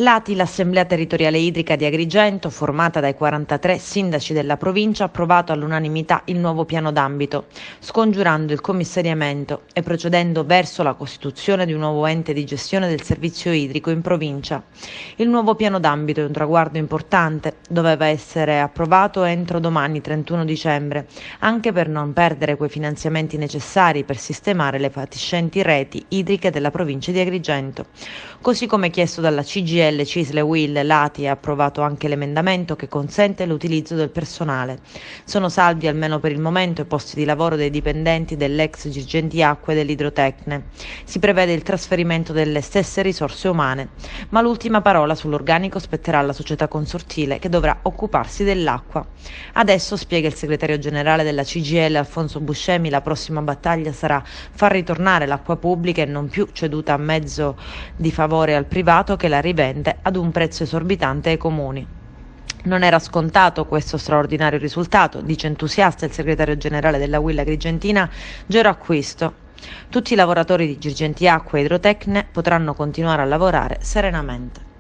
L'ATI, l'Assemblea Territoriale Idrica di Agrigento, formata dai 43 sindaci della provincia, ha approvato all'unanimità il nuovo piano d'ambito, scongiurando il commissariamento e procedendo verso la costituzione di un nuovo ente di gestione del servizio idrico in provincia. Il nuovo piano d'ambito è un traguardo importante, doveva essere approvato entro domani 31 dicembre, anche per non perdere quei finanziamenti necessari per sistemare le fatiscenti reti idriche della provincia di Agrigento. Così come chiesto dalla CGIL, CISL e UIL, l'ATI ha approvato anche l'emendamento che consente l'utilizzo del personale. Sono salvi almeno per il momento i posti di lavoro dei dipendenti dell'ex Girgenti Acque e dell'Idrotecne. Si prevede il trasferimento delle stesse risorse umane, ma l'ultima parola sull'organico spetterà alla società consortile che dovrà occuparsi dell'acqua. Adesso, spiega il segretario generale della CGIL Alfonso Buscemi, la prossima battaglia sarà far ritornare l'acqua pubblica e non più ceduta a mezzo di favore al privato che la rivende ad un prezzo esorbitante ai comuni. Non era scontato questo straordinario risultato, dice entusiasta il segretario generale della UIL Agrigentina Gero Acquisto. Tutti i lavoratori di Girgenti Acque e Idrotecne potranno continuare a lavorare serenamente.